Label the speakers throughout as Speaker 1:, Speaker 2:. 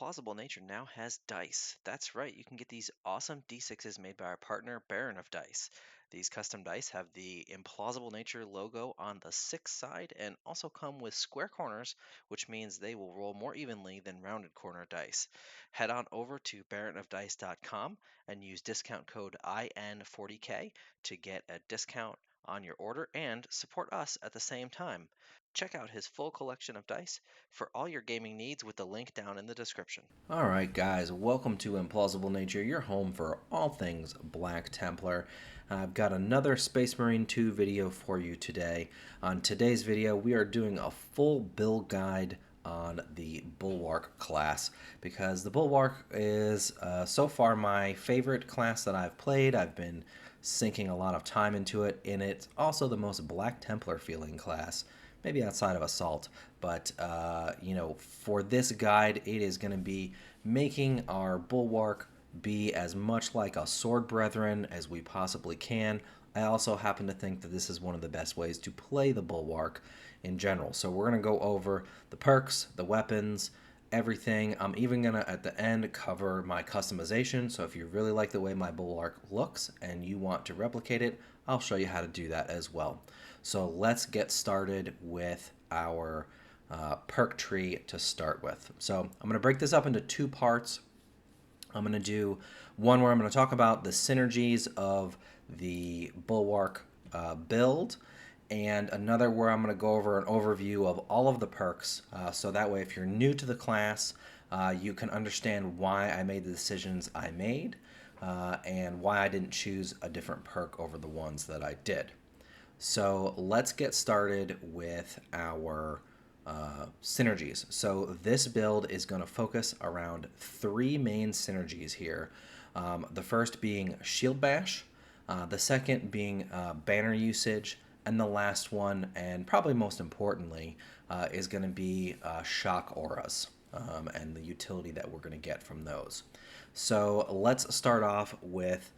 Speaker 1: Implausible Nature now has dice. That's right, you can get these awesome D6s made by our partner Baron of Dice. These custom dice have the Implausible Nature logo on the 6 side and also come with square corners, which means they will roll more evenly than rounded corner dice. Head on over to baronofdice.com and use discount code IN40K to get a discount on your order and support us at the same time. Check out his full collection of dice for all your gaming needs with the link down in the description.
Speaker 2: Alright guys, welcome to Implausible Nature, your home for all things Black Templar. I've got another Space Marine 2 video for you today. On today's video, we are doing a full build guide on the Bulwark class, because the Bulwark is so far my favorite class that I've played. I've been sinking a lot of time into it, and it's also the most Black Templar feeling class, maybe outside of Assault. But, for this guide, it is going to be making our Bulwark be as much like a Sword Brethren as we possibly can. I also happen to think that this is one of the best ways to play the Bulwark in general. So we're going to go over the perks, the weapons, everything. I'm even going to, at the end, cover my customization. So if you really like the way my Bulwark looks and you want to replicate it, I'll show you how to do that as well. So let's get started with our perk tree to start with. So I'm going to break this up into two parts. I'm going to do one where I'm going to talk about the synergies of the Bulwark build, and another where I'm going to go over an overview of all of the perks, so that way if you're new to the class, you can understand why I made the decisions I made, and why I didn't choose a different perk over the ones that I did. So let's get started with our synergies. So this build is going to focus around three main synergies here. The first being Shield Bash, the second being banner usage, and the last one, and probably most importantly, is going to be Shock Auras, and the utility that we're going to get from those. So let's start off with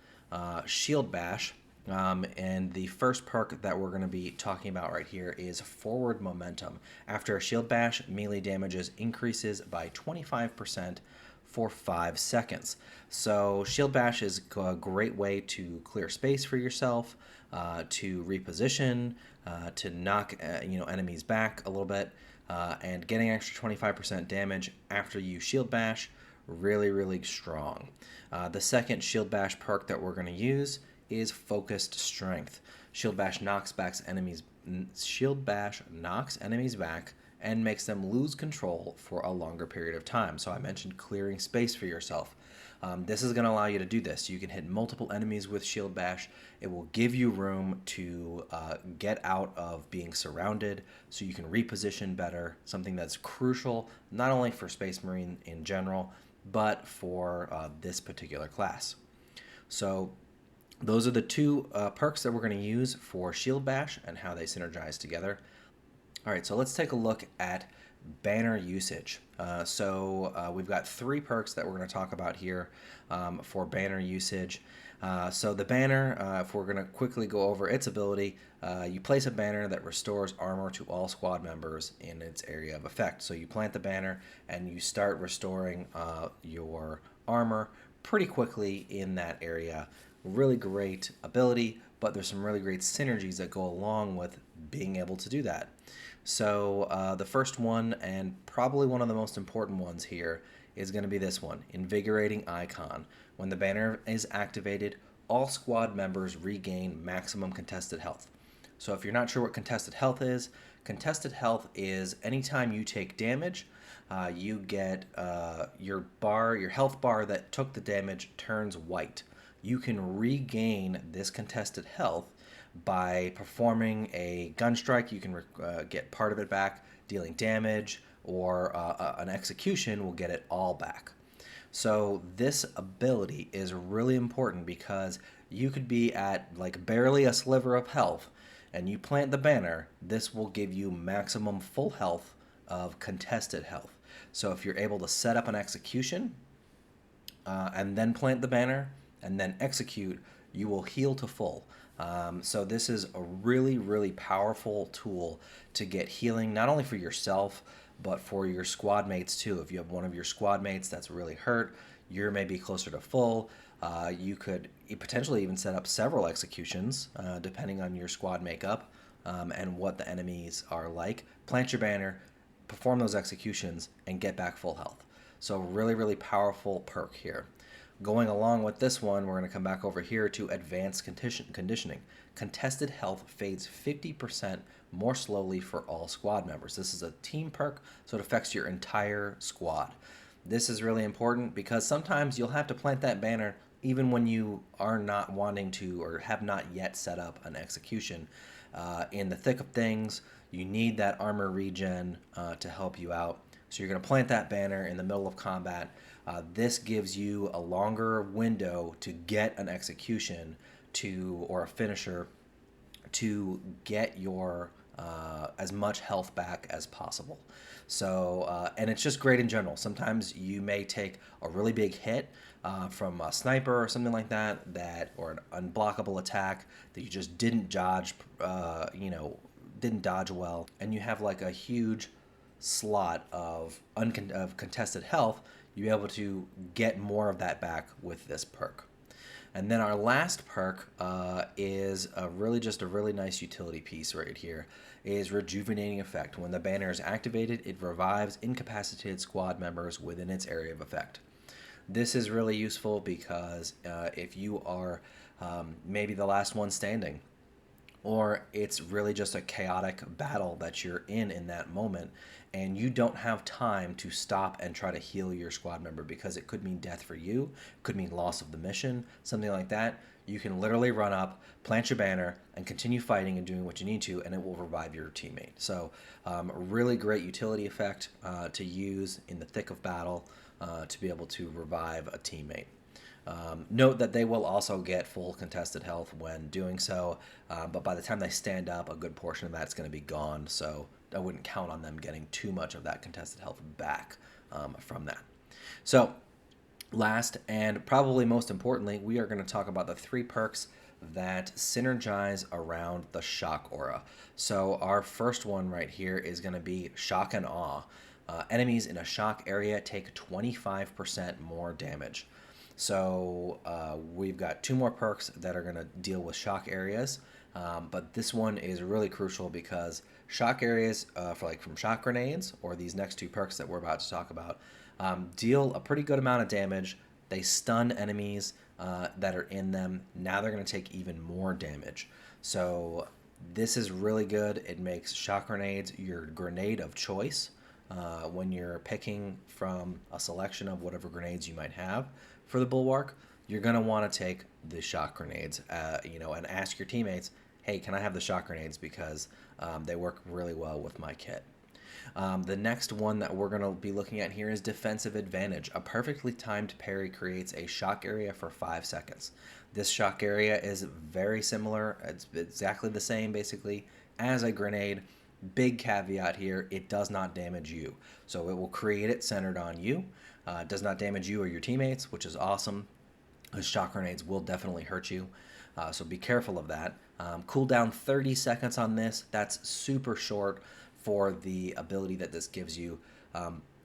Speaker 2: Shield Bash. And the first perk that we're going to be talking about right here is Forward Momentum. After a Shield Bash, melee damages increases by 25% for 5 seconds. So Shield Bash is a great way to clear space for yourself, to reposition, to knock enemies back a little bit, and getting extra 25% damage after you Shield Bash, really strong. The second Shield Bash perk that we're going to use is Focused Strength. Shield Bash knocks enemies back and makes them lose control for a longer period of time. So I mentioned clearing space for yourself. This is going to allow you to do this. You can hit multiple enemies with Shield Bash. It will give you room to get out of being surrounded, so you can reposition better, something that's crucial not only for Space Marine in general, but for this particular class. So those are the two perks that we're going to use for Shield Bash and how they synergize together. Alright, so let's take a look at banner usage. We've got three perks that we're going to talk about here for banner usage. So the banner, if we're going to quickly go over its ability, you place a banner that restores armor to all squad members in its area of effect. So you plant the banner and you start restoring your armor pretty quickly in that area. Really great ability, but there's some really great synergies that go along with being able to do that. So the first one, and probably one of the most important ones here, is going to be this one, Invigorating Icon. When the banner is activated, all squad members regain maximum contested health. So if you're not sure what contested health is anytime you take damage, you get your health bar that took the damage turns white. You can regain this contested health by performing a gun strike. You can get part of it back, dealing damage, or an execution will get it all back. So this ability is really important because you could be at like barely a sliver of health and you plant the banner, this will give you maximum full health of contested health. So if you're able to set up an execution and then plant the banner, and then execute, you will heal to full. So this is a really powerful tool to get healing, not only for yourself, but for your squad mates too. If you have one of your squad mates that's really hurt, you're maybe closer to full. You could potentially even set up several executions, depending on your squad makeup and what the enemies are like. Plant your banner, perform those executions, and get back full health. So really, really powerful perk here. Going along with this one, we're going to come back over here to advanced conditioning. Contested health fades 50% more slowly for all squad members. This is a team perk, so it affects your entire squad. This is really important because sometimes you'll have to plant that banner even when you are not wanting to or have not yet set up an execution. In the thick of things, you need that armor regen to help you out. So you're going to plant that banner in the middle of combat. This gives you a longer window to get an execution or a finisher to get your as much health back as possible. So, and it's just great in general. Sometimes you may take a really big hit from a sniper or something like that, or an unblockable attack that you just didn't dodge, didn't dodge well, and you have like a huge slot of contested health. You'll be able to get more of that back with this perk. And then our last perk is just a really nice utility piece right here. Is Rejuvenating Effect. When the banner is activated, it revives incapacitated squad members within its area of effect. This is really useful because if you are maybe the last one standing, or it's really just a chaotic battle that you're in that moment, and you don't have time to stop and try to heal your squad member because it could mean death for you, could mean loss of the mission, something like that, you can literally run up, plant your banner, and continue fighting and doing what you need to, and it will revive your teammate. So a really great utility effect to use in the thick of battle to be able to revive a teammate. Note that they will also get full contested health when doing so, but by the time they stand up, a good portion of that's going to be gone, so I wouldn't count on them getting too much of that contested health back from that. So last and probably most importantly, we are going to talk about the 3 perks that synergize around the shock aura. So our first one right here is going to be Shock and Awe. Enemies in a shock area take 25% more damage. So we've got 2 more perks that are going to deal with shock areas, but this one is really crucial because shock areas from shock grenades or these next 2 perks that we're about to talk about deal a pretty good amount of damage. They stun enemies that are in them. Now they're going to take even more damage. So this is really good. It makes shock grenades your grenade of choice when you're picking from a selection of whatever grenades you might have for the Bulwark. You're going to want to take the shock grenades, and ask your teammates, hey, can I have the shock grenades because they work really well with my kit. The next one that we're going to be looking at here is Defensive Advantage. A perfectly timed parry creates a shock area for 5 seconds. This shock area is very similar. It's exactly the same, basically, as a grenade. Big caveat here, it does not damage you. So it will create it centered on you. It does not damage you or your teammates, which is awesome. The shock grenades will definitely hurt you. So be careful of that. Cooldown 30 seconds on this. That's super short for the ability that this gives you.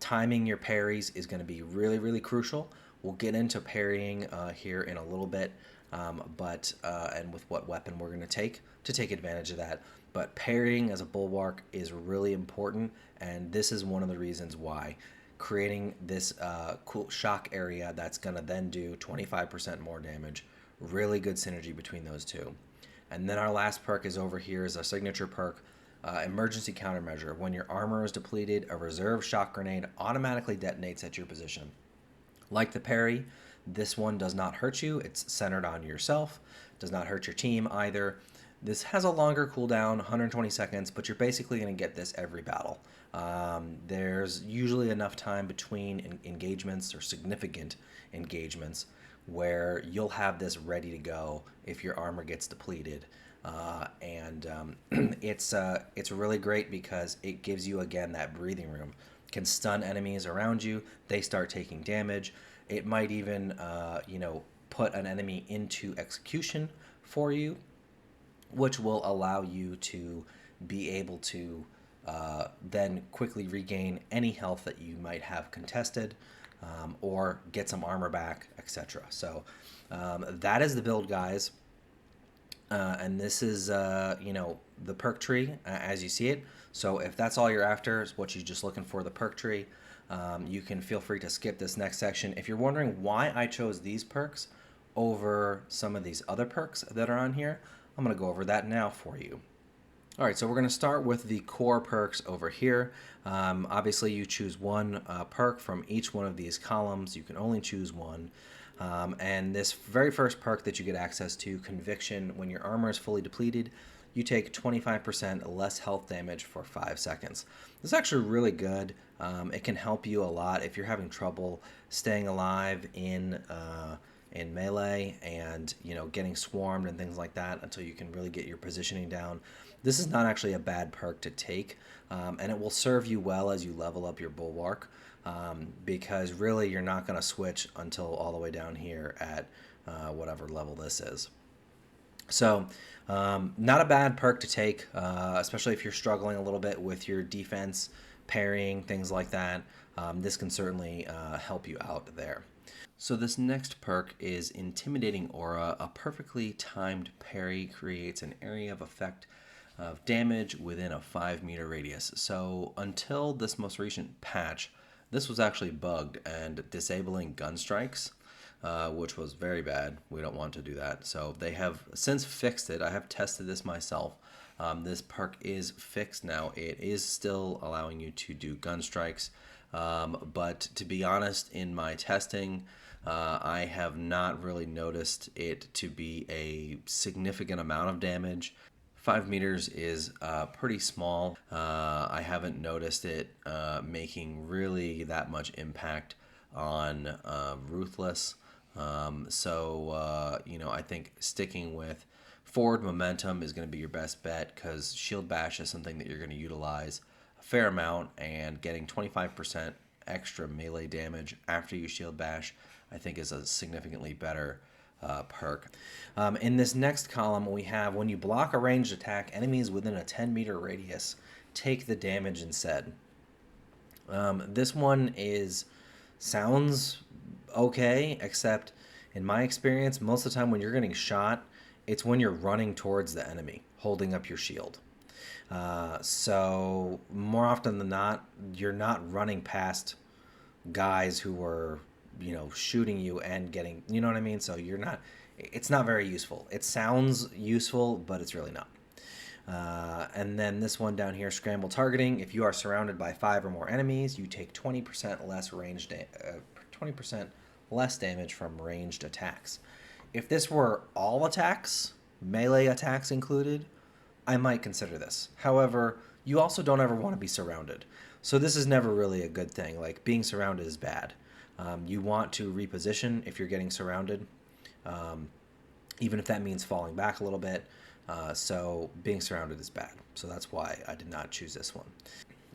Speaker 2: Timing your parries is going to be really, really crucial. We'll get into parrying here in a little bit, and with what weapon we're going to take advantage of that. But parrying as a Bulwark is really important, and this is one of the reasons why creating this cool shock area that's going to then do 25% more damage. Really good synergy between those 2. And then our last perk is over here is a signature perk, Emergency Countermeasure. When your armor is depleted, a reserve shock grenade automatically detonates at your position. Like the parry, this one does not hurt you. It's centered on yourself. Does not hurt your team either. This has a longer cooldown, 120 seconds, but you're basically going to get this every battle. There's usually enough time between engagements or significant engagements where you'll have this ready to go if your armor gets depleted. It's really great because it gives you, again, that breathing room. Can stun enemies around you. They start taking damage. It might even, put an enemy into execution for you, which will allow you to be able to then quickly regain any health that you might have contested, or get some armor back, etc. So that is the build, guys. And this is, the perk tree as you see it. So if that's all you're after, is what you're just looking for, the perk tree, you can feel free to skip this next section. If you're wondering why I chose these perks over some of these other perks that are on here, I'm going to go over that now for you. All right, so we're going to start with the core perks over here. Obviously, you choose one perk from each one of these columns. You can only choose one. And this very first perk that you get access to, Conviction, when your armor is fully depleted, you take 25% less health damage for 5 seconds. This is actually really good. It can help you a lot if you're having trouble staying alive in melee, and getting swarmed and things like that until you can really get your positioning down. This is not actually a bad perk to take, and it will serve you well as you level up your bulwark, because really you're not going to switch until all the way down here at whatever level this is. So not a bad perk to take, especially if you're struggling a little bit with your defense, parrying, things like that. This can certainly help you out there. So this next perk is Intimidating Aura. A perfectly timed parry creates an area of effect of damage within a 5-meter radius. So until this most recent patch, this was actually bugged and disabling gun strikes, which was very bad. We don't want to do that. So they have since fixed it. I have tested this myself. This perk is fixed now. It is still allowing you to do gun strikes, but to be honest, in my testing, I have not really noticed it to be a significant amount of damage. 5 meters is pretty small. I haven't noticed it making really that much impact on Ruthless. I think sticking with forward momentum is going to be your best bet, because Shield Bash is something that you're going to utilize a fair amount, and getting 25% extra melee damage after you Shield Bash, I think, is a significantly better perk. In this next column, we have when you block a ranged attack, enemies within a 10-meter radius take the damage instead. This one sounds okay, except in my experience, most of the time when you're getting shot, it's when you're running towards the enemy, holding up your shield. So more often than not, you're not running past guys who are, shooting you and getting, you know what I mean? So it's not very useful. It sounds useful, but it's really not. And then this one down here, Scramble Targeting. If you are surrounded by 5 or more enemies, you take 20% less damage from ranged attacks. If this were all attacks, melee attacks included, I might consider this. However, you also don't ever want to be surrounded. So this is never really a good thing. Like, being surrounded is bad. You want to reposition if you're getting surrounded, even if that means falling back a little bit. So being surrounded is bad. So that's why I did not choose this one.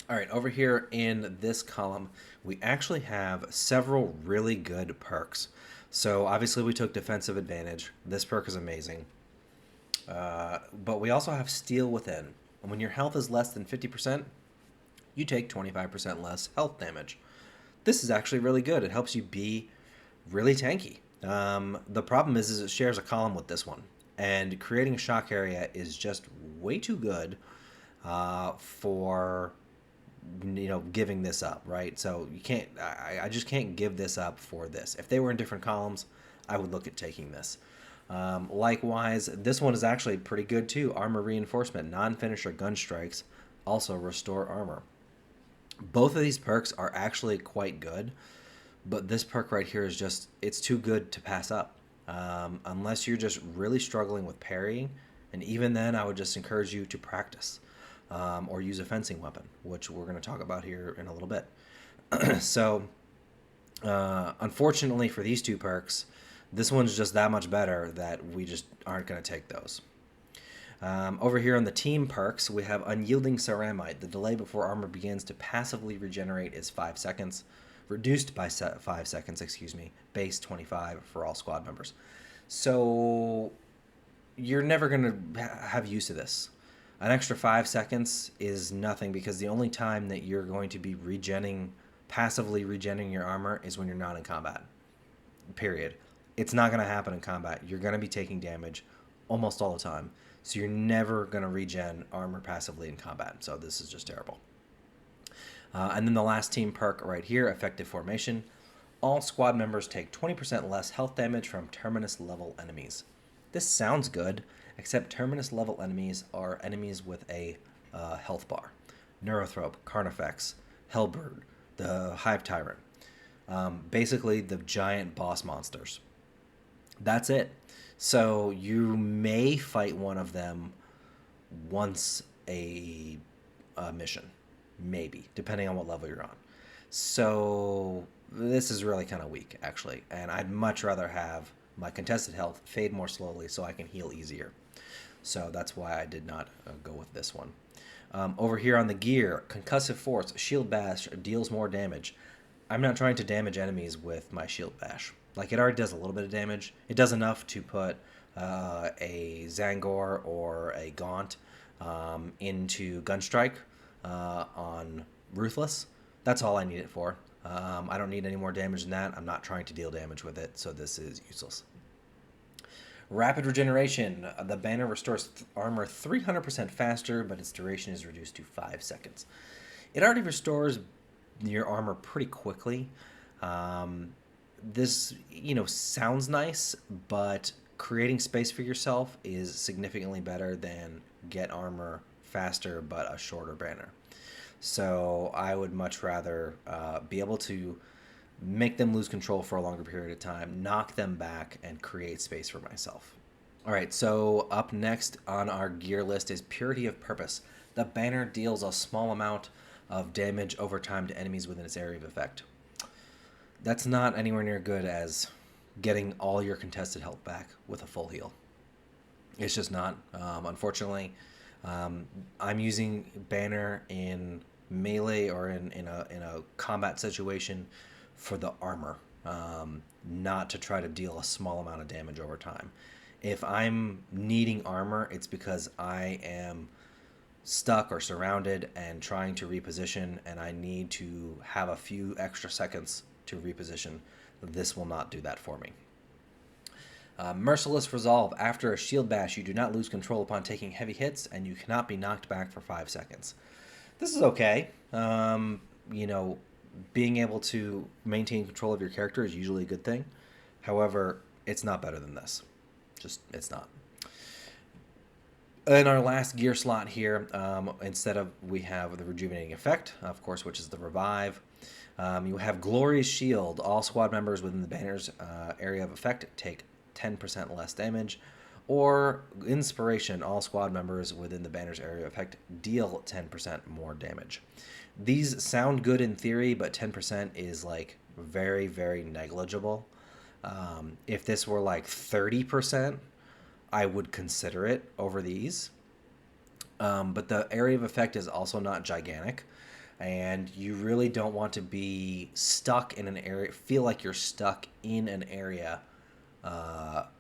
Speaker 2: All right, over here in this column, we actually have several really good perks. So obviously we took Defensive Advantage. This perk is amazing. But we also have Steel Within. And when your health is less than 50%, you take 25% less health damage. This is actually really good. It helps you be really tanky. The problem is it shares a column with this one. And creating a shock area is just way too good for giving this up, right? So you can't. I just can't give this up for this. If they were in different columns, I would look at taking this. Likewise, this one is actually pretty good too. Armor Reinforcement, non-finisher gun strikes also restore armor. Both of these perks are actually quite good, but this perk right here is just, it's too good to pass up. Unless you're just really struggling with parrying, and even then I would just encourage you to practice, or use a fencing weapon, which we're going to talk about here in a little bit. So unfortunately for these two perks, this one's just that much better that we just aren't going to take those. Over here on the team perks, we have Unyielding Ceramite. The delay before armor begins to passively regenerate is 5 seconds. Reduced by 5 seconds, base 25 for all squad members. So you're never going to have use of this. An extra 5 seconds is nothing because the only time that you're going to be passively regenerating your armor is when you're not in combat. Period. It's not going to happen in combat. You're going to be taking damage almost all the time. So you're never going to regen armor passively in combat. So this is just terrible. And then the last team perk right here, Effective Formation. All squad members take 20% less health damage from Terminus level enemies. This sounds good, except Terminus level enemies are enemies with a health bar. Neurothrope, Carnifex, Hellbird, the Hive Tyrant. Basically, the giant boss monsters. That's it. So you may fight one of them once a mission, maybe, depending on what level you're on. So this is really kind of weak, actually, and I'd much rather have my contested health fade more slowly so I can heal easier. So that's why I did not go with this one. Over here on the gear, Concussive Force, Shield Bash deals more damage. I'm not trying to damage enemies with my Shield Bash. Like, it already does a little bit of damage. It does enough to put a Zangor or a Gaunt into Gunstrike on Ruthless. That's all I need it for. I don't need any more damage than that. I'm not trying to deal damage with it, so this is useless. Rapid Regeneration. The banner restores armor 300% faster, but its duration is reduced to 5 seconds. It already restores your armor pretty quickly. This, sounds nice, but creating space for yourself is significantly better than get armor faster but a shorter banner. So I would much rather be able to make them lose control for a longer period of time, knock them back, and create space for myself. All right, so up next on our gear list is Purity of Purpose. The banner deals a small amount of damage over time to enemies within its area of effect. That's not anywhere near good as getting all your contested health back with a full heal. It's just not. Unfortunately, I'm using banner in melee or in a combat situation for the armor, not to try to deal a small amount of damage over time. If I'm needing armor, it's because I am stuck or surrounded and trying to reposition, and I need to have a few extra seconds to reposition. This will not do that for me. Merciless Resolve. After a shield bash, you do not lose control upon taking heavy hits, and you cannot be knocked back for 5 seconds. This is okay. Being able to maintain control of your character is usually a good thing. However, it's not better than this. It's not. In our last gear slot here, we have the Rejuvenating Effect, of course, which is the Revive. You have Glorious Shield. All squad members within the banner's area of effect take 10% less damage. Or Inspiration. All squad members within the banner's area of effect deal 10% more damage. These sound good in theory, but 10% is like very, very negligible. If this were like 30%, I would consider it over these. But the area of effect is also not gigantic, and you really don't want to be stuck in an area, feel like you're stuck in an area,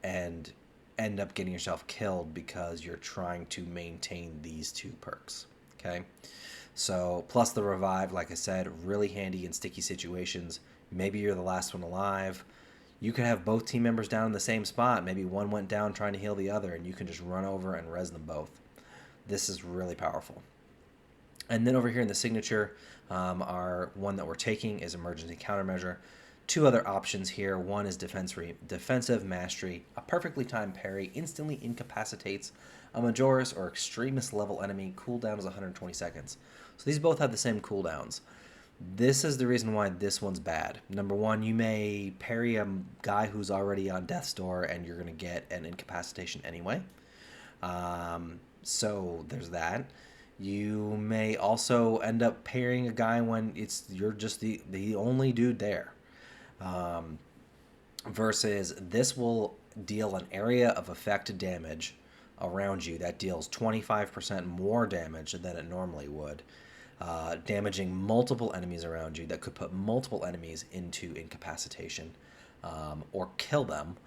Speaker 2: and end up getting yourself killed because you're trying to maintain these two perks. Okay? So, plus the Revive, like I said, really handy in sticky situations. Maybe you're the last one alive. You could have both team members down in the same spot. Maybe one went down trying to heal the other, and you can just run over and res them both. This is really powerful. And then over here in the signature, our one that we're taking is Emergency Countermeasure. Two other options here. One is Defensive Mastery. A perfectly timed parry instantly incapacitates a Majoris or Extremist level enemy. Cooldown is 120 seconds. So these both have the same cooldowns. This is the reason why this one's bad. Number one, you may parry a guy who's already on death's door and you're going to get an incapacitation anyway. So there's that. You may also end up parrying a guy when you're just the only dude there. Versus this will deal an area of effect damage around you that deals 25% more damage than it normally would. Damaging multiple enemies around you that could put multiple enemies into incapacitation or kill them,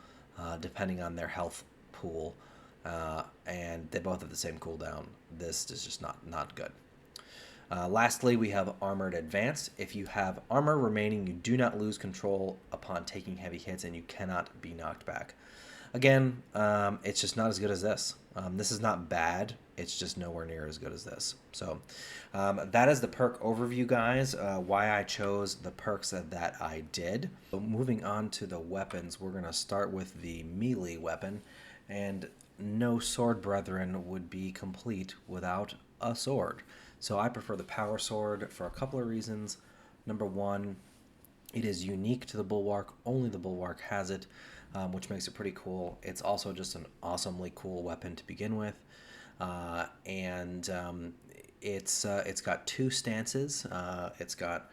Speaker 2: depending on their health pool. and they both have the same cooldown. This is just not good. Lastly, we have Armored Advance. If you have armor remaining, you do not lose control upon taking heavy hits, and you cannot be knocked back. Again, it's just not as good as this. This is not bad. It's just nowhere near as good as this. So that is the perk overview, guys. Why I chose the perks that I did. So moving on to the weapons, we're going to start with the melee weapon. And no Sword Brethren would be complete without a sword. So I prefer the Power Sword for a couple of reasons. Number one, it is unique to the Bulwark. Only the Bulwark has it, which makes it pretty cool. It's also just an awesomely cool weapon to begin with. It's got two stances. It's got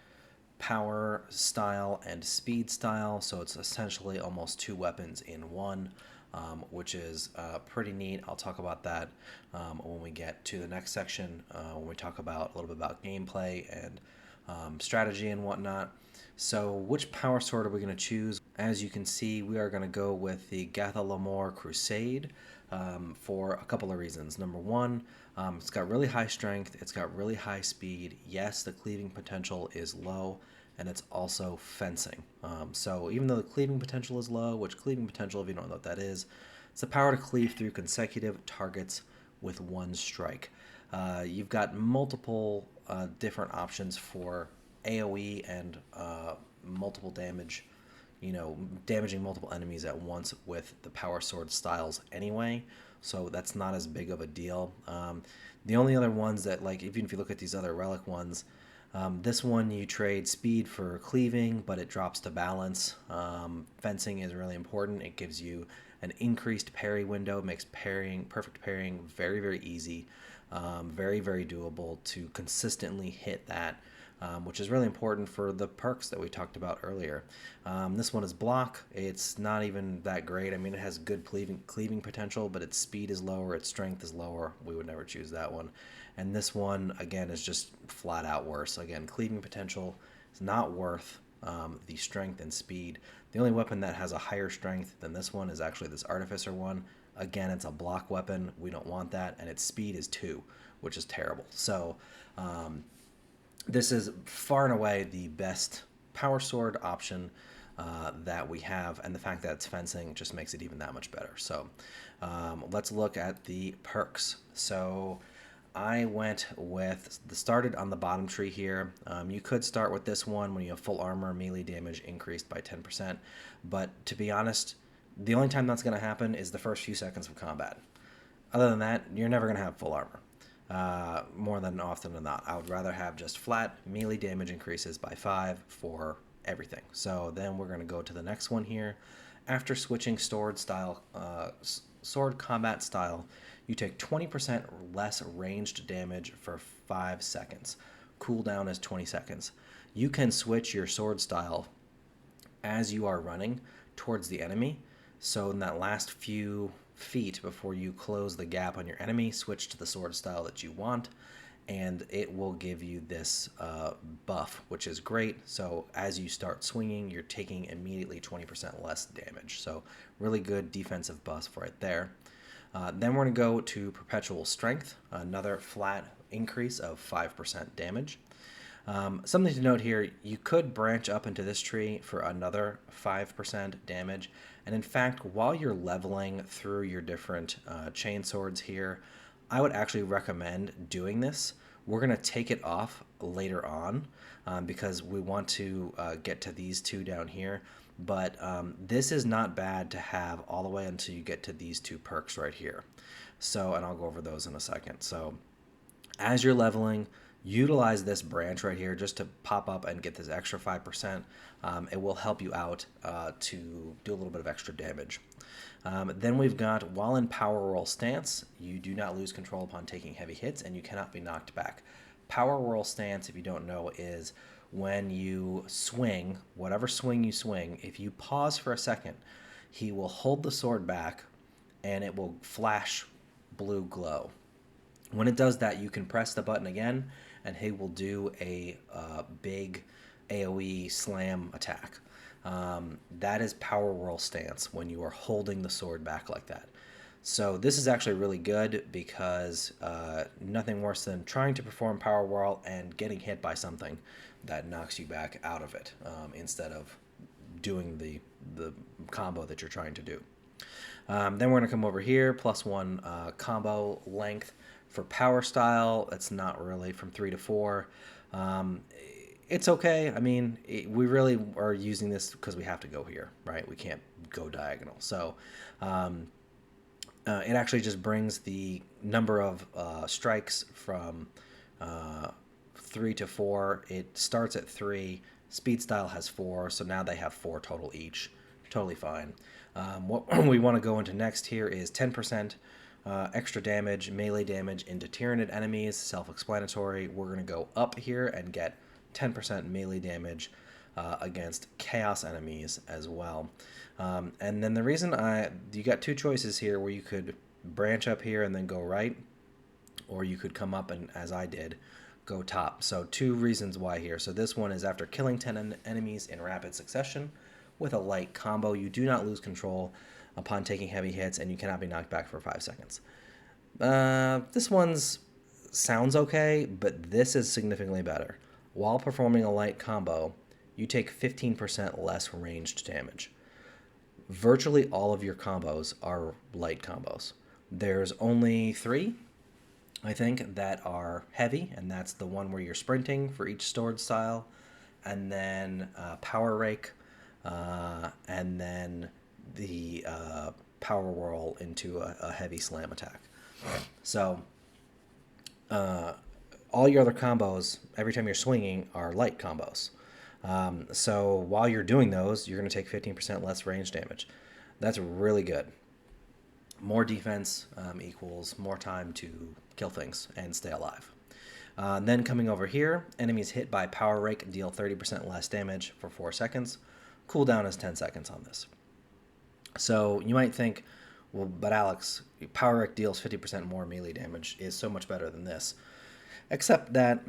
Speaker 2: power style and speed style, so it's essentially almost two weapons in one, which is pretty neat. I'll talk about that when we get to the next section, when we talk about a little bit about gameplay and strategy and whatnot. So which power sword are we going to choose? As you can see, we are going to go with the Gathalamor Crusade for a couple of reasons. Number one, it's got really high strength, it's got really high speed. Yes, the cleaving potential is low, and it's also fencing. So even though the cleaving potential is low, which cleaving potential, if you don't know what that is, it's the power to cleave through consecutive targets with one strike. You've got multiple different options for AoE and multiple damage, damaging multiple enemies at once with the power sword styles anyway, so that's not as big of a deal. The only other ones that, like, even if you look at these other relic ones, this one you trade speed for cleaving, but it drops to balance. Fencing is really important. It gives you an increased parry window, makes perfect parrying very, very easy, very, very doable to consistently hit that, which is really important for the perks that we talked about earlier. This one is block. It's not even that great. I mean, it has good cleaving potential, but its speed is lower, its strength is lower. We would never choose that one. And this one, again, is just flat out worse. Again, cleaving potential is not worth the strength and speed. The only weapon that has a higher strength than this one is actually this Artificer one. Again, it's a block weapon. We don't want that. And its speed is 2, which is terrible. So this is far and away the best power sword option that we have, and the fact that it's fencing just makes it even that much better. So let's look at the perks. So I went with started on the bottom tree here. You could start with this one when you have full armor, melee damage increased by 10%, but to be honest, the only time that's going to happen is the first few seconds of combat. Other than that, you're never going to have full armor. More than often than not, I would rather have just flat melee damage increases by 5 for everything. So then we're going to go to the next one here. After switching sword combat style, you take 20% less ranged damage for 5 seconds. Cooldown is 20 seconds. You can switch your sword style as you are running towards the enemy. So in that last few feet before you close the gap on your enemy, switch to the sword style that you want, and it will give you this buff, which is great. So as you start swinging, you're taking immediately 20% less damage. So really good defensive buff right there. Then we're going to go to Perpetual Strength, another flat increase of 5% damage. Something to note here, you could branch up into this tree for another 5% damage. And in fact, while you're leveling through your different chain swords here, I would actually recommend doing this. We're going to take it off later on because we want to get to these two down here. But this is not bad to have all the way until you get to these two perks right here. So, and I'll go over those in a second. So as you're leveling, utilize this branch right here just to pop up and get this extra 5%. It will help you out to do a little bit of extra damage. Then we've got, while in power roll stance, you do not lose control upon taking heavy hits, and you cannot be knocked back. Power roll stance, if you don't know, is when you swing, whatever swing you swing, if you pause for a second, he will hold the sword back and it will flash blue glow. When it does that, you can press the button again and he will do a big AoE slam attack. That is power roll stance when you are holding the sword back like that. So this is actually really good because nothing worse than trying to perform Power Whirl and getting hit by something that knocks you back out of it instead of doing the combo that you're trying to do. Then we're going to come over here, +1 combo length for power style. That's not really from 3 to 4. It's okay. I mean, we really are using this because we have to go here, right? We can't go diagonal. So it actually just brings the number of strikes from 3 to 4. It starts at 3. Speed style has 4, so now they have 4 total each. Totally fine. What we want to go into next here is 10% extra damage, melee damage into Tyranid enemies. Self-explanatory. We're going to go up here and get 10% melee damage against chaos enemies as well. And then the reason you got two choices here where you could branch up here and then go right, or you could come up and, as I did, go top. So two reasons why here. So this one is after killing 10 enemies in rapid succession with a light combo, you do not lose control upon taking heavy hits, and you cannot be knocked back for 5 seconds. This one's sounds okay, but this is significantly better. While performing a light combo, you take 15% less ranged damage. Virtually all of your combos are light combos. There's only 3, I think, that are heavy, and that's the one where you're sprinting for each sword style, and then Power Rake, and then the Power Whirl into a heavy slam attack. So all your other combos, every time you're swinging, are light combos. So while you're doing those, you're going to take 15% less range damage. That's really good. More defense equals more time to kill things and stay alive. Then coming over here, enemies hit by Power Rake deal 30% less damage for 4 seconds. Cooldown is 10 seconds on this. So you might think, well, but Alex, Power Rake deals 50% more melee damage is so much better than this. Except that,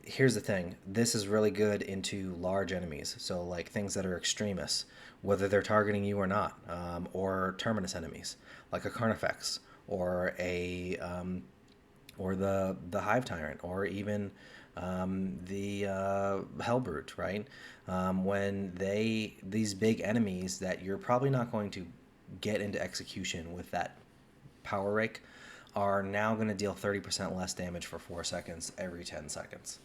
Speaker 2: here's the thing. This is really good into large enemies. So like things that are extremists, whether they're targeting you or not, or terminus enemies, like a Carnifex, or a or the Hive Tyrant, or even the Hellbrute, right? When these big enemies that you're probably not going to get into execution with that Power Rake are now going to deal 30% less damage for 4 seconds every 10 seconds,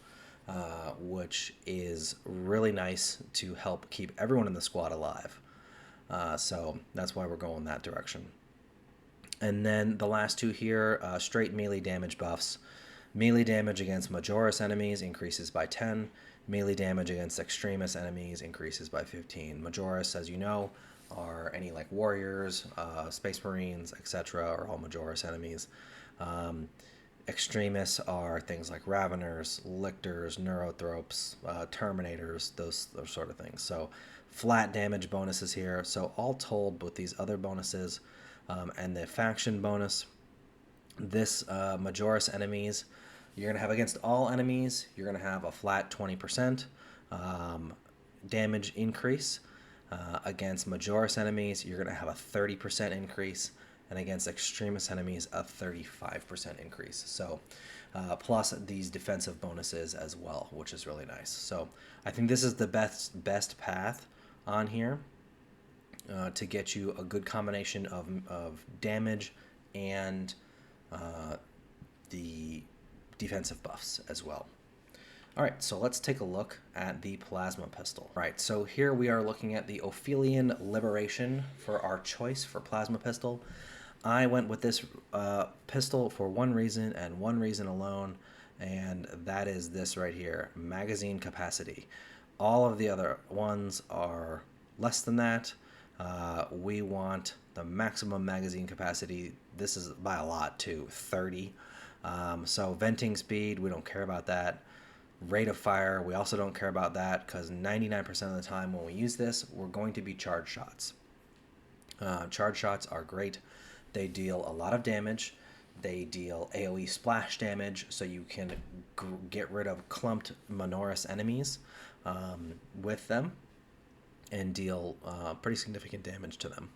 Speaker 2: which is really nice to help keep everyone in the squad alive. So that's why we're going that direction. And then the last two here, straight melee damage buffs. Melee damage against Majoris enemies increases by 10. Melee damage against Extremis enemies increases by 15. Majoris, as you know, are any like warriors, space marines, etc., are all Majoris enemies. Extremis are things like Raveners, Lictors, Neurothropes, Terminators, those sort of things. So flat damage bonuses here. So all told, with these other bonuses and the faction bonus, this Majoris enemies, you're going to have against all enemies, you're going to have a flat 20% damage increase. Against Majoris enemies, you're going to have a 30% increase, and against Extremis enemies, a 35% increase. So, plus these defensive bonuses as well, which is really nice. So, I think this is the best path on here to get you a good combination of damage and the defensive buffs as well. All right, so let's take a look at the plasma pistol. All right, so here we are looking at the Ophelian Liberation for our choice for plasma pistol. I went with this pistol for one reason and one reason alone, and that is this right here, magazine capacity. All of the other ones are less than that. We want the maximum magazine capacity. This is by a lot too, 30. So venting speed, we don't care about that. Rate of fire, we also don't care about that because 99% of the time when we use this, we're going to be charge shots. Charge shots are great. They deal a lot of damage. They deal AoE splash damage, so you can get rid of clumped Minoris enemies with them and deal pretty significant damage to them.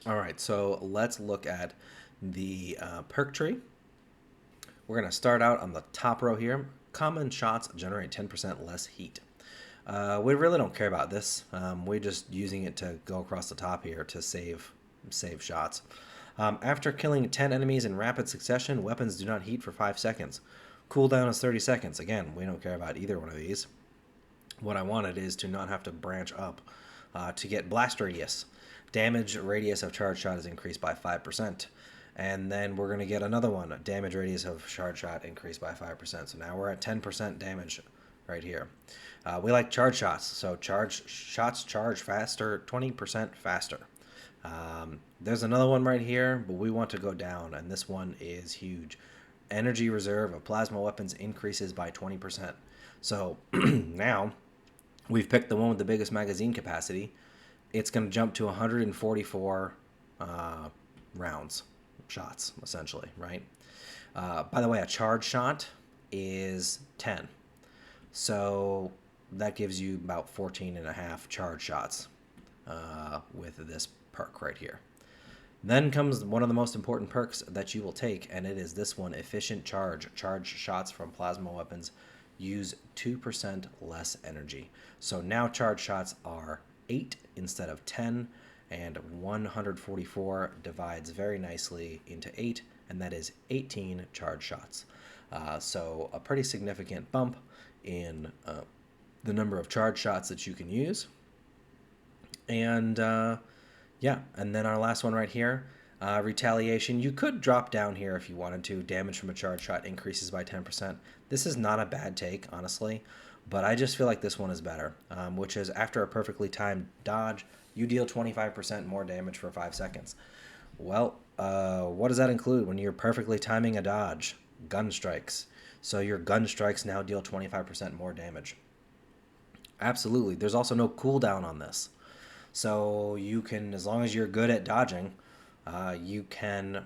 Speaker 2: All right, so let's look at the perk tree. We're going to start out on the top row here. Common shots generate 10% less heat. We really don't care about this. We're just using it to go across the top here to save shots. After killing 10 enemies in rapid succession, weapons do not heat for 5 seconds. Cooldown is 30 seconds. Again, we don't care about either one of these. What I wanted is to not have to branch up to get blast radius. Damage radius of charge shot is increased by 5%. And then we're going to get another one. Damage radius of charge shot increased by 5%. So now we're at 10% damage right here. We like charge shots. So charge shots charge faster, 20% faster. There's another one right here, but we want to go down, and this one is huge. Energy reserve of plasma weapons increases by 20%. So now we've picked the one with the biggest magazine capacity. It's going to jump to 144 rounds, shots, essentially, right? By the way, a charge shot is 10. So that gives you about 14 and a half charge shots with this perk right here. Then comes one of the most important perks that you will take, and it is this one, Efficient Charge. Charge shots from plasma weapons use 2% less energy. So now charge shots are 8 instead of 10, and 144 divides very nicely into 8, and that is 18 charge shots. So a pretty significant bump in the number of charge shots that you can use. And yeah, and then our last one right here, retaliation. You could drop down here if you wanted to. Damage from a charge shot increases by 10%. This is not a bad take, honestly, but I just feel like this one is better, which is after a perfectly timed dodge, you deal 25% more damage for 5 seconds. Well, what does that include when you're perfectly timing a dodge? Gun strikes. So your gun strikes now deal 25% more damage. Absolutely. There's also no cooldown on this. So you can, as long as you're good at dodging, you can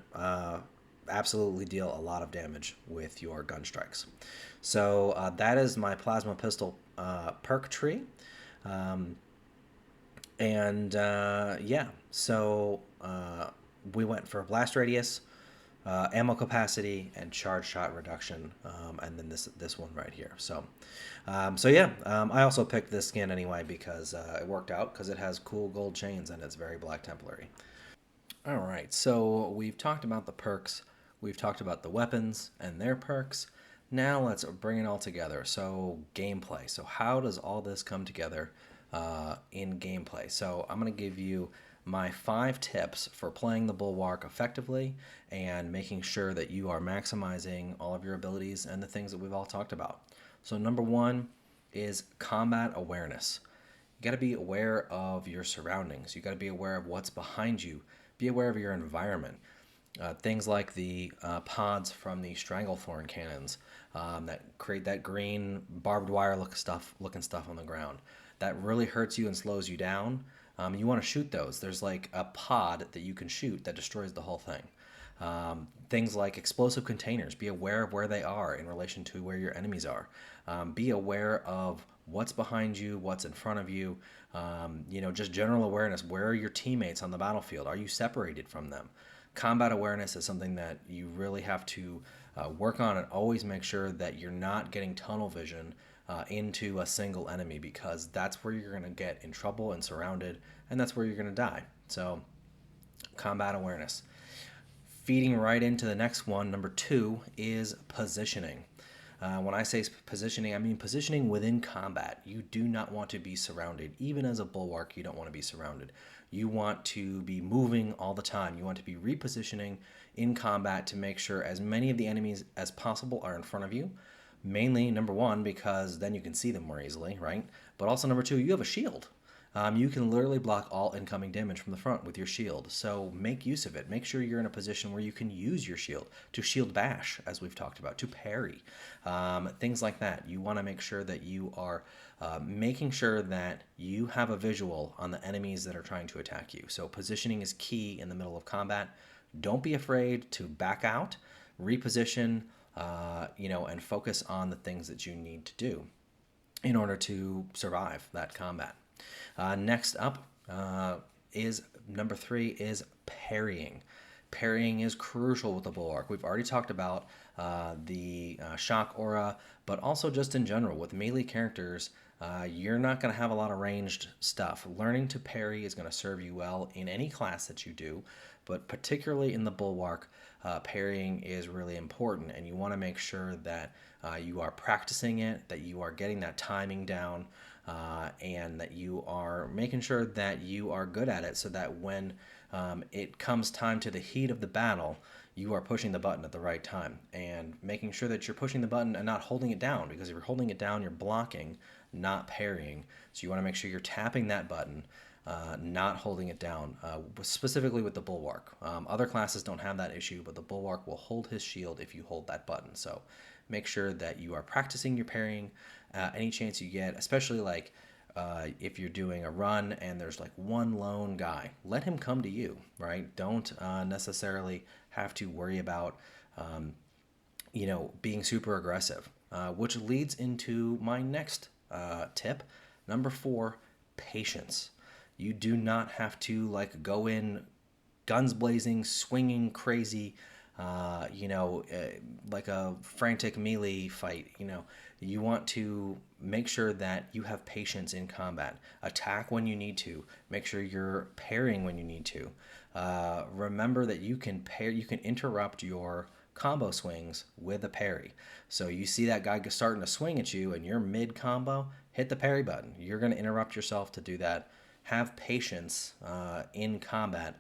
Speaker 2: absolutely deal a lot of damage with your gun strikes. So that is my plasma pistol perk tree. Yeah, so we went for blast radius, ammo capacity, and charge shot reduction, and then this one right here. So yeah, I also picked this skin anyway because it worked out because it has cool gold chains and it's very Black Templary. All right, so we've talked about the perks, we've talked about the weapons and their perks. Now let's bring it all together. So gameplay. So how does all this come together in gameplay? So I'm going to give you my 5 tips for playing the Bulwark effectively and making sure that you are maximizing all of your abilities and the things that we've all talked about. So number 1 is combat awareness. You got to be aware of your surroundings. You got to be aware of what's behind you. Be aware of your environment. Things like the pods from the Stranglethorn cannons that create that green barbed wire looking stuff on the ground. That really hurts you and slows you down. You want to shoot those. There's like a pod that you can shoot that destroys the whole thing. Things like explosive containers. Be aware of where they are in relation to where your enemies are. Be aware of what's behind you, what's in front of you. Just general awareness. Where are your teammates on the battlefield? Are you separated from them? Combat awareness is something that you really have to work on, and always make sure that you're not getting tunnel vision into a single enemy, because that's where you're going to get in trouble and surrounded, and that's where you're going to die. So combat awareness. Feeding right into the next one, number 2, is positioning. When I say positioning, I mean positioning within combat. You do not want to be surrounded. Even as a bulwark, you don't want to be surrounded. You want to be moving all the time. You want to be repositioning in combat to make sure as many of the enemies as possible are in front of you. Mainly, number 1, because then you can see them more easily, right? But also, number 2, you have a shield. You can literally block all incoming damage from the front with your shield. So make use of it. Make sure you're in a position where you can use your shield to shield bash, as we've talked about, to parry, things like that. You want to make sure that you are making sure that you have a visual on the enemies that are trying to attack you. So positioning is key in the middle of combat. Don't be afraid to back out, reposition, and focus on the things that you need to do in order to survive that combat. Next up is number 3 is parrying. Parrying is crucial with the Bulwark. We've already talked about the shock aura, but also just in general with melee characters, you're not going to have a lot of ranged stuff. Learning to parry is going to serve you well in any class that you do, but particularly in the Bulwark, parrying is really important, and you want to make sure that you are practicing it, that you are getting that timing down, and that you are making sure that you are good at it so that when it comes time to the heat of the battle, you are pushing the button at the right time and making sure that you're pushing the button and not holding it down, because if you're holding it down, you're blocking, not parrying. So you want to make sure you're tapping that button, not holding it down, specifically with the Bulwark. Other classes don't have that issue, but the Bulwark will hold his shield if you hold that button. So make sure that you are practicing your parrying any chance you get, especially like if you're doing a run and there's like one lone guy, let him come to you, right? Don't necessarily have to worry about, being super aggressive, which leads into my next tip. Number 4, patience. You do not have to like go in guns blazing, swinging crazy, like a frantic melee fight. You want to make sure that you have patience in combat. Attack when you need to. Make sure you're parrying when you need to. Remember that you can interrupt your combo swings with a parry. So you see that guy starting to swing at you and you're mid combo, hit the parry button. You're going to interrupt yourself to do that. Have patience in combat.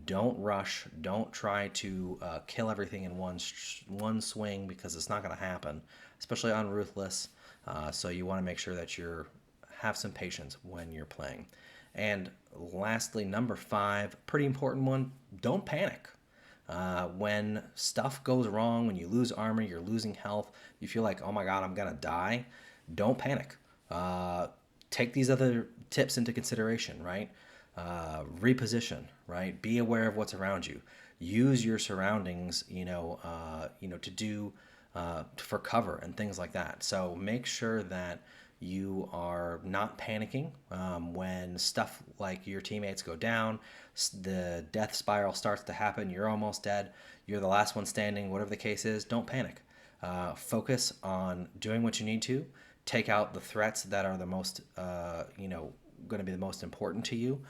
Speaker 2: Don't rush. Don't try to kill everything in one swing, because it's not going to happen, especially on Ruthless. So you want to make sure that you have some patience when you're playing. And lastly, number 5, pretty important one, don't panic. When stuff goes wrong, when you lose armor, you're losing health, you feel like, oh my god, I'm going to die, don't panic. Take these other tips into consideration, right? Reposition, right? Be aware of what's around you. Use your surroundings, to do for cover and things like that. So make sure that you are not panicking when stuff like your teammates go down, the death spiral starts to happen, you're almost dead, you're the last one standing, whatever the case is. Don't panic. Focus on doing what you need to. Take out the threats that are the most, going to be the most important to you,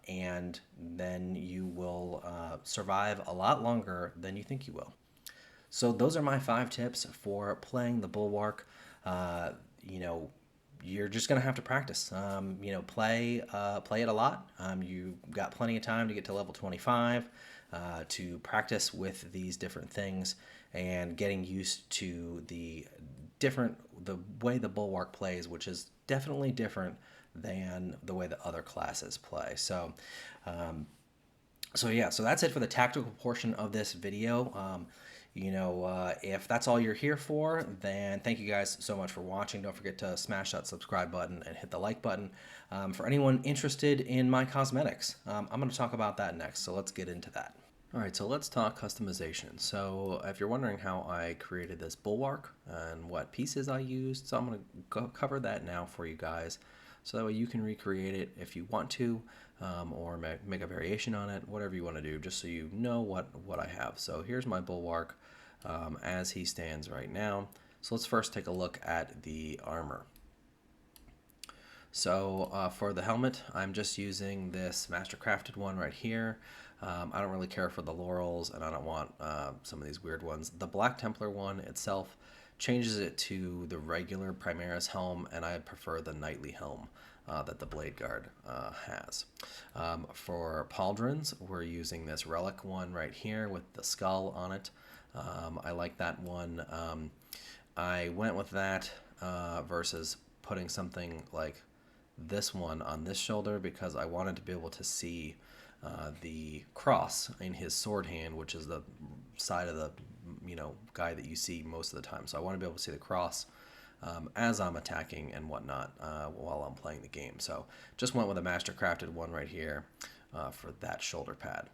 Speaker 2: and then you will survive a lot longer than you think you will. So those are my 5 tips for playing the Bulwark. You're just gonna have to practice. Play it a lot. You got plenty of time to get to level 25 to practice with these different things and getting used to the way the Bulwark plays, which is definitely different than the way that other classes play. So that's it for the tactical portion of this video. If that's all you're here for, then thank you guys so much for watching. Don't forget to smash that subscribe button and hit the like button. For anyone interested in my cosmetics, I'm going to talk about that next, so let's get into that. Alright, so let's talk customization. So if you're wondering how I created this Bulwark and what pieces I used, so I'm going to cover that now for you guys, so that way you can recreate it if you want to, or make a variation on it, whatever you want to do, just so you know what I have. So here's my Bulwark as he stands right now. So let's first take a look at the armor. So for the helmet, I'm just using this master-crafted one right here. I don't really care for the laurels, and I don't want some of these weird ones. The Black Templar one itself changes it to the regular Primaris helm, and I prefer the knightly helm that the Blade Guard has. For pauldrons, we're using this relic one right here with the skull on it. I like that one. I went with that versus putting something like this one on this shoulder, because I wanted to be able to see the cross in his sword hand, which is the side of the guy that you see most of the time. So I want to be able to see the cross as I'm attacking and whatnot while I'm playing the game. So just went with a master crafted one right here for that shoulder pad.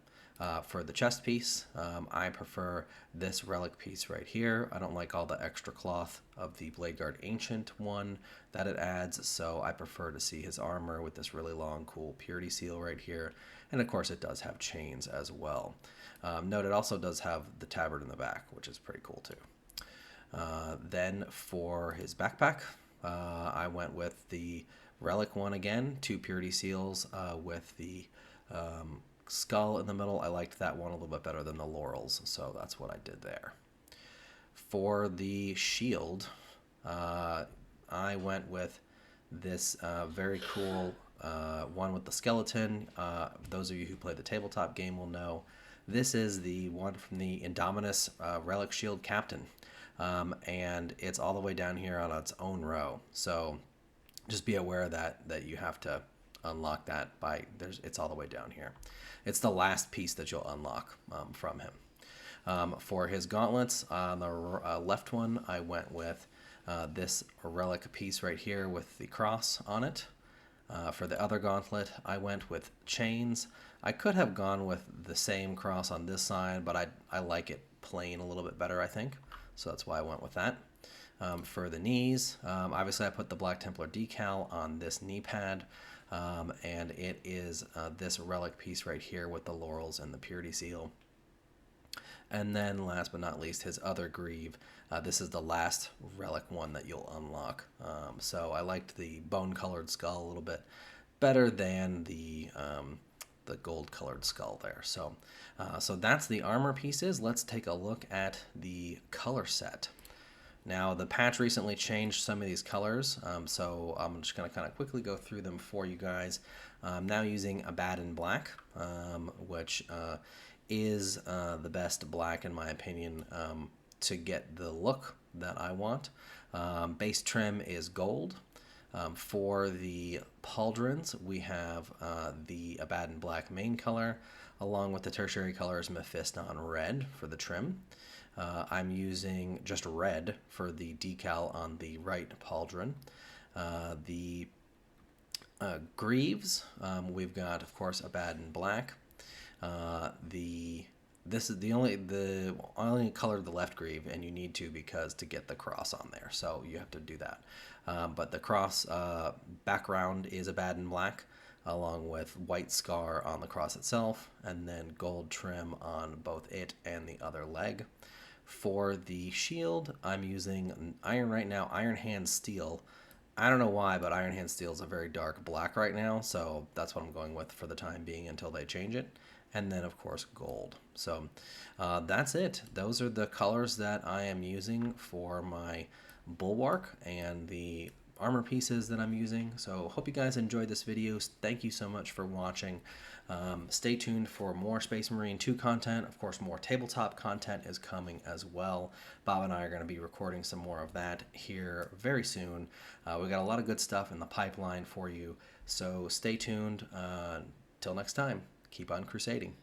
Speaker 2: For the chest piece, I prefer this relic piece right here. I don't like all the extra cloth of the Blade Guard Ancient one that it adds, so I prefer to see his armor with this really long, cool Purity Seal right here. And of course, it does have chains as well. Note it also does have the tabard in the back, which is pretty cool too. Then for his backpack, I went with the relic one again, 2 Purity Seals with the skull in the middle. I liked that one a little bit better than the laurels, so that's what I did there. For the shield, I went with this very cool one with the skeleton. Those of you who play the tabletop game will know this is the one from the Indominus Relic Shield Captain, and it's all the way down here on its own row. So just be aware that you have to unlock that by it's all the way down here. It's the last piece that you'll unlock from him. For his gauntlets, on the left one, I went with this relic piece right here with the cross on it. For the other gauntlet, I went with chains. I could have gone with the same cross on this side, but I like it plain a little bit better, I think. So that's why I went with that. For the knees, obviously I put the Black Templar decal on this knee pad, and it is this relic piece right here with the laurels and the Purity Seal. And then last but not least, his other greave. This is the last relic one that you'll unlock. So I liked the bone-colored skull a little bit better than the gold-colored skull there. So that's the armor pieces. Let's take a look at the color set. Now, the patch recently changed some of these colors, so I'm just going to kind of quickly go through them for you guys. I'm now using Abaddon Black, which is the best black, in my opinion, to get the look that I want. Base trim is gold. For the pauldrons, we have the Abaddon Black main color, along with the tertiary colors Mephiston Red for the trim. I'm using just red for the decal on the right pauldron. The greaves, we've got, of course, Abaddon Black. This is the only color the left greave, and you need to because to get the cross on there, so you have to do that. But the cross background is Abaddon Black, along with white scar on the cross itself, and then gold trim on both it and the other leg. For the shield, I'm using iron right now, Iron Hand Steel. I don't know why, but Iron Hand Steel is a very dark black right now, so that's what I'm going with for the time being until they change it. And then, of course, gold. So that's it. Those are the colors that I am using for my Bulwark and the armor pieces that I'm using. So hope you guys enjoyed this video. Thank you so much for watching. Stay tuned for more Space Marine 2 content. Of course, more tabletop content is coming as well. Bob and I are going to be recording some more of that here very soon. We got a lot of good stuff in the pipeline for you. So stay tuned. Till next time, keep on crusading.